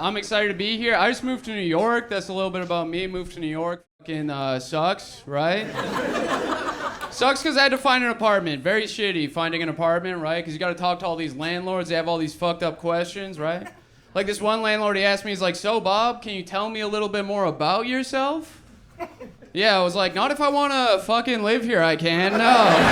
I'm excited to be here. I just moved to New York. That's a little bit about me. Moved to New York. Fucking sucks, right? Sucks because I had to find an apartment. Very shitty finding an apartment, right? Because you got to talk to all these landlords. They have all these fucked up questions, right? Like this one landlord, he asked me, he's like, so Bob, can you tell me a little bit more about yourself? Yeah, I was like, not if I want to fucking live here, I can. No.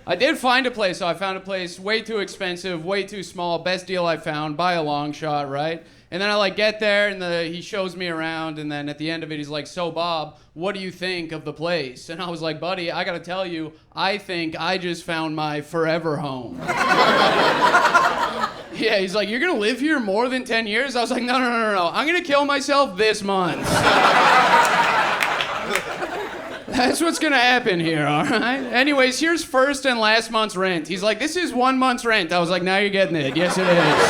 I did find a place, so I found a place way too expensive, way too small, best deal I found by a long shot, right? And then I like get there and he shows me around, and then at the end of it he's like, so Bob, what do you think of the place? And I was like, buddy, I gotta tell you, I think I just found my forever home. Yeah, he's like, you're gonna live here more than 10 years? I was like, no, I'm gonna kill myself this month. That's what's gonna happen here, all right? Anyways, here's first and last month's rent. He's like, this is 1 month's rent. I was like, now you're getting it. Yes, it is.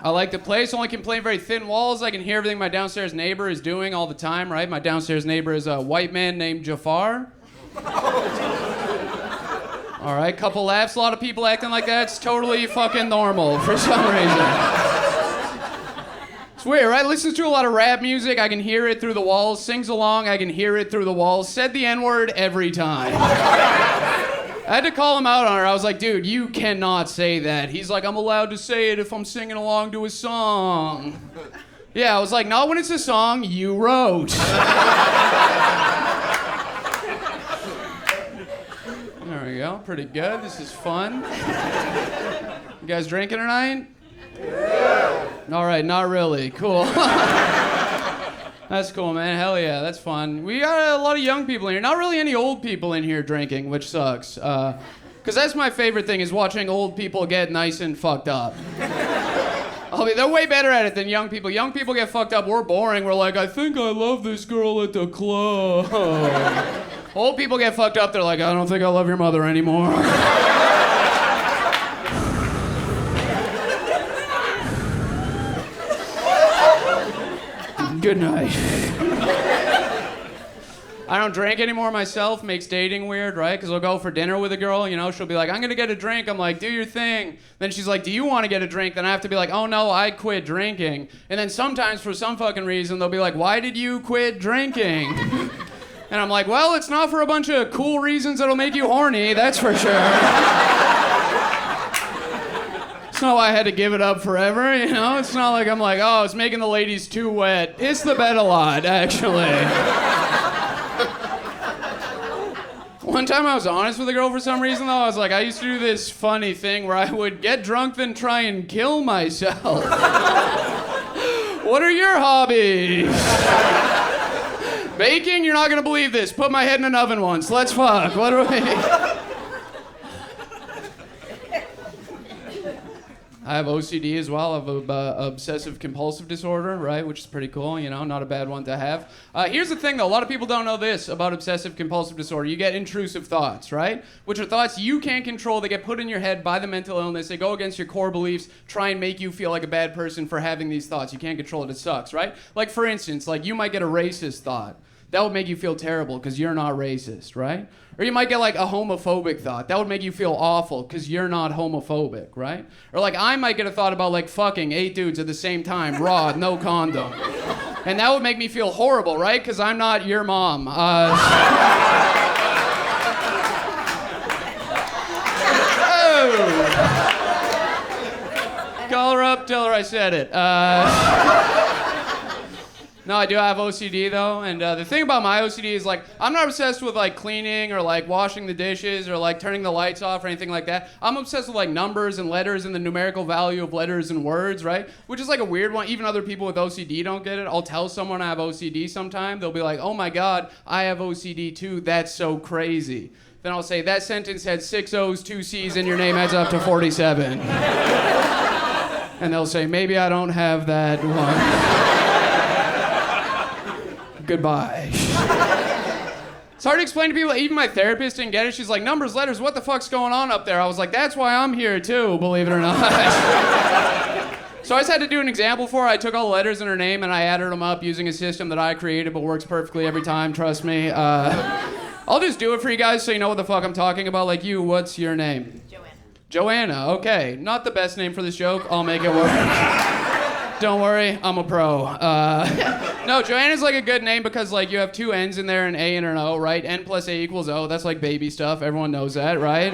I like the place. Only complain very thin walls. I can hear everything my downstairs neighbor is doing all the time, right? My downstairs neighbor is a white man named Jafar. All right, couple laughs. A lot of people acting like that's totally fucking normal for some reason. It's weird, right? Listens to a lot of rap music. I can hear it through the walls. Sings along. I can hear it through the walls. Said the N-word every time. I had to call him out on it. I was like, dude, you cannot say that. He's like, I'm allowed to say it if I'm singing along to a song. Yeah, I was like, not when it's a song you wrote. There we go. Pretty good. This is fun. You guys drinking tonight? Yeah. All right, not really. Cool. That's cool, man. Hell yeah, that's fun. We got a lot of young people in here. Not really any old people in here drinking, which sucks. Because that's my favorite thing, is watching old people get nice and fucked up. They're way better at it than young people. Young people get fucked up. We're boring. We're like, I think I love this girl at the club. Old people get fucked up. They're like, I don't think I love your mother anymore. Good night. I don't drink anymore myself. Makes dating weird, right? Because I'll go for dinner with a girl, you know, she'll be like, I'm gonna get a drink. I'm like, do your thing. Then she's like, do you want to get a drink? Then I have to be like, oh no, I quit drinking. And then sometimes for some fucking reason, they'll be like, why did you quit drinking? And I'm like, well, it's not for a bunch of cool reasons that'll make you horny, that's for sure. It's not why I had to give it up forever, you know? It's not like I'm like, oh, it's making the ladies too wet. It's the bed a lot, actually. One time I was honest with a girl for some reason, though. I was like, I used to do this funny thing where I would get drunk then try and kill myself. What are your hobbies? Baking? You're not gonna believe this. Put my head in an oven once. Let's fuck. What are we... I have OCD as well. I have obsessive compulsive disorder, right? Which is pretty cool, you know, not a bad one to have. Here's the thing, though. A lot of people don't know this about obsessive compulsive disorder. You get intrusive thoughts, right? Which are thoughts you can't control. They get put in your head by the mental illness. They go against your core beliefs, try and make you feel like a bad person for having these thoughts. You can't control it. It sucks, right? Like, for instance, like you might get a racist thought. That would make you feel terrible because you're not racist, right? Or you might get like a homophobic thought. That would make you feel awful because you're not homophobic, right? Or like I might get a thought about like fucking 8 dudes at the same time, raw, no condom. And that would make me feel horrible, right? Because I'm not your mom. Oh. Call her up, tell her I said it. No, I do have OCD, though, and the thing about my OCD is, like, I'm not obsessed with, like, cleaning or, like, washing the dishes or, like, turning the lights off or anything like that. I'm obsessed with, like, numbers and letters and the numerical value of letters and words, right? Which is, like, a weird one. Even other people with OCD don't get it. I'll tell someone I have OCD sometime. They'll be like, oh, my God, I have OCD, too. That's so crazy. Then I'll say, that sentence had 6 O's, 2 C's, and your name adds up to 47. And they'll say, maybe I don't have that one. Goodbye. It's hard to explain to people. Even my therapist didn't get it. She's like, numbers, letters, what the fuck's going on up there? I was like, that's why I'm here too, believe it or not. So I just had to do an example for her. I took all the letters in her name and I added them up using a system that I created but works perfectly every time, trust me. I'll just do it for you guys so you know what the fuck I'm talking about. Like you, what's your name? Joanne. Joanna, okay. Not the best name for this joke. I'll make it work. Don't worry, I'm a pro. No, Joanna's like a good name because like you have two N's in there, an A and an O, right? N plus A equals O. That's like baby stuff. Everyone knows that, right?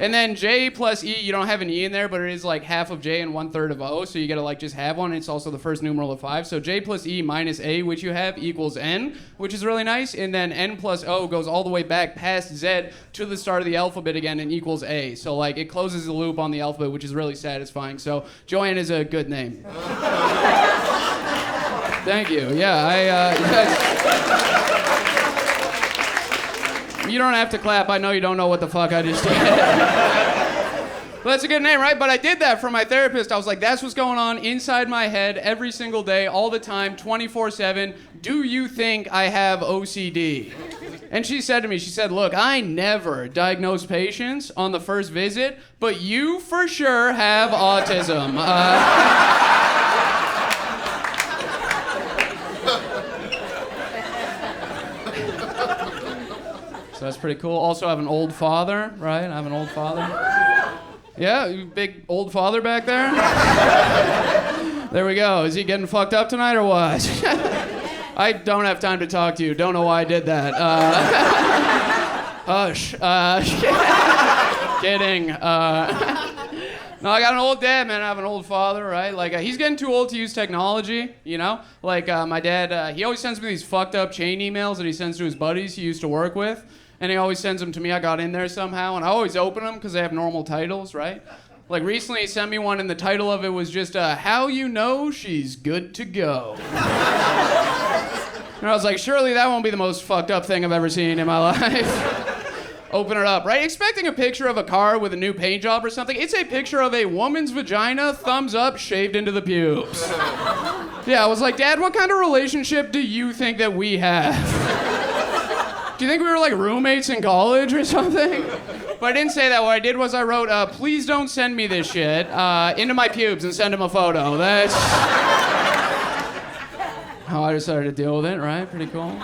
And then J plus E, you don't have an E in there, but it is like half of J and 1/3 of O, so you gotta like just have one. It's also the first numeral of 5. So J plus E minus A, which you have, equals N, which is really nice. And then N plus O goes all the way back past Z to the start of the alphabet again and equals A. So like it closes the loop on the alphabet, which is really satisfying. So Joanne is a good name. Thank you. Yeah, you don't have to clap. I know you don't know what the fuck I just did. Well, that's a good name, right? But I did that for my therapist. I was like, that's what's going on inside my head every single day, all the time, 24/7. Do you think I have OCD? And she said to me, she said, look, I never diagnose patients on the first visit, but you for sure have autism. So that's pretty cool. Also, I have an old father, right? I have an old father. Yeah, big old father back there. There we go. Is he getting fucked up tonight or what? I don't have time to talk to you. Don't know why I did that. Hush. Kidding. No, I got an old dad, man. I have an old father, right? Like, he's getting too old to use technology, you know? Like, my dad, he always sends me these fucked up chain emails that he sends to his buddies he used to work with. And he always sends them to me. I got in there somehow, and I always open them because they have normal titles, right? Like, recently he sent me one, and the title of it was just, How You Know She's Good to Go. And I was like, surely that won't be the most fucked up thing I've ever seen in my life. Open it up, right? Expecting a picture of a car with a new paint job or something. It's a picture of a woman's vagina, thumbs up, shaved into the pubes. Yeah, I was like, Dad, what kind of relationship do you think that we have? Do you think we were like roommates in college or something? But I didn't say that. What I did was I wrote, please don't send me this shit into my pubes and send him a photo. That's how I decided to deal with it, right? Pretty cool.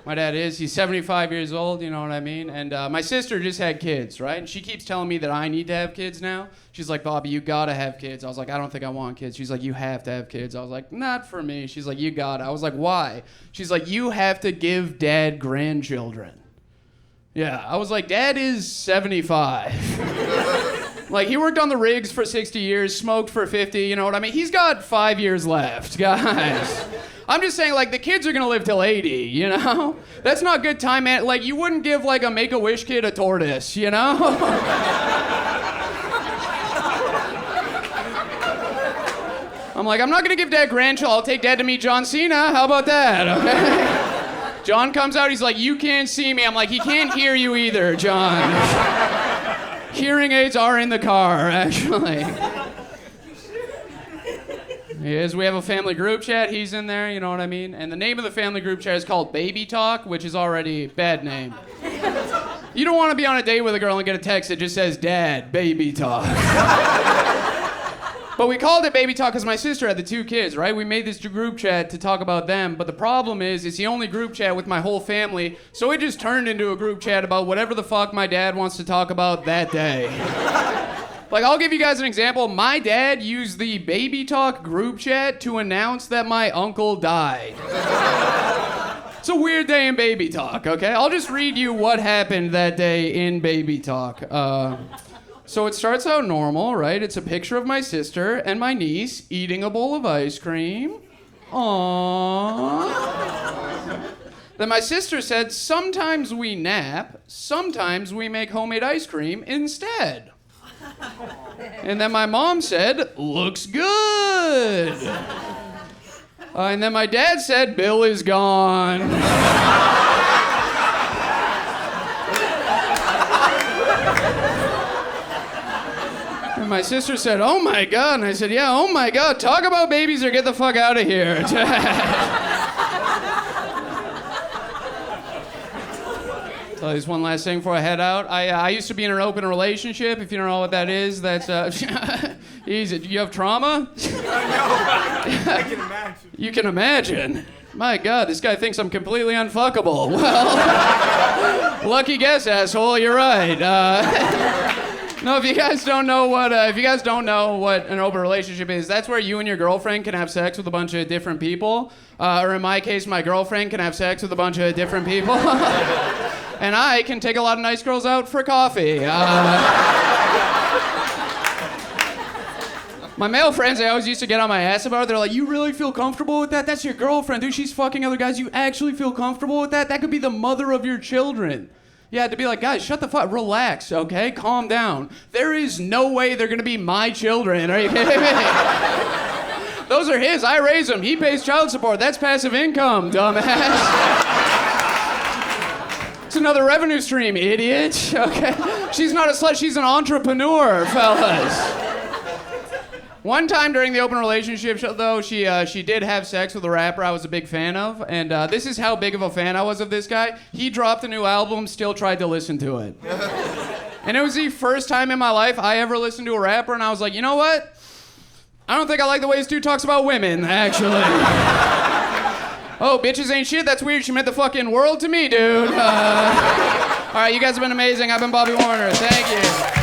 My dad he's 75 years old, you know what I mean? And my sister just had kids, right? And she keeps telling me that I need to have kids now. She's like, Bobby, you gotta have kids. I was like, I don't think I want kids. She's like, you have to have kids. I was like, not for me. She's like, you gotta. I was like, why? She's like, you have to give Dad grandchildren. Yeah, I was like, Dad is 75. Like, he worked on the rigs for 60 years, smoked for 50, you know what I mean? He's got 5 years left, guys. I'm just saying, like, the kids are gonna live till 80, you know? That's not good time, man. Like, you wouldn't give, like, a Make-A-Wish kid a tortoise, you know? I'm like, I'm not gonna give Dad grandchildren. I'll take Dad to meet John Cena. How about that, okay? John comes out, he's like, you can't see me. I'm like, he can't hear you either, John. Hearing aids are in the car, actually. We have a family group chat. He's in there, you know what I mean? And the name of the family group chat is called Baby Talk, which is already a bad name. You don't want to be on a date with a girl and get a text that just says, Dad, Baby Talk. But we called it Baby Talk because my sister had the 2 kids, right? We made this group chat to talk about them, but the problem is it's the only group chat with my whole family, so it just turned into a group chat about whatever the fuck my dad wants to talk about that day. Like, I'll give you guys an example. My dad used the Baby Talk group chat to announce that my uncle died. It's a weird day in Baby Talk, okay? I'll just read you what happened that day in Baby Talk. So it starts out normal, right? It's a picture of my sister and my niece eating a bowl of ice cream. Aww. Then my sister said, sometimes we nap, sometimes we make homemade ice cream instead. And then my mom said, looks good. And then my dad said, Bill is gone. And my sister said, oh my God. And I said, yeah, oh my God. Talk about babies or get the fuck out of here. Tell you this one last thing before I head out. I used to be in an open relationship. If you don't know what that is, that's easy. Do you have trauma? No, I can imagine. You can imagine. My God, this guy thinks I'm completely unfuckable. Well, lucky guess, asshole. You're right. No, if you guys don't know what an open relationship is, that's where you and your girlfriend can have sex with a bunch of different people, or in my case, my girlfriend can have sex with a bunch of different people, and I can take a lot of nice girls out for coffee. My male friends, I always used to get on my ass about it. They're like, "You really feel comfortable with that? That's your girlfriend, dude. She's fucking other guys. You actually feel comfortable with that? That could be the mother of your children." Yeah, to be like, guys, shut the fuck, relax, okay? Calm down. There is no way they're gonna be my children. Are you kidding me? Those are his. I raise them. He pays child support. That's passive income, dumbass. It's another revenue stream, idiot. Okay? She's not a slut. She's an entrepreneur, fellas. One time during the open relationship, though, she did have sex with a rapper I was a big fan of, and this is how big of a fan I was of this guy. He dropped a new album, still tried to listen to it. And it was the first time in my life I ever listened to a rapper, and I was like, you know what? I don't think I like the way this dude talks about women, actually. Oh, bitches ain't shit, that's weird. She meant the fucking world to me, dude. All right, you guys have been amazing. I've been Bobby Warner. Thank you.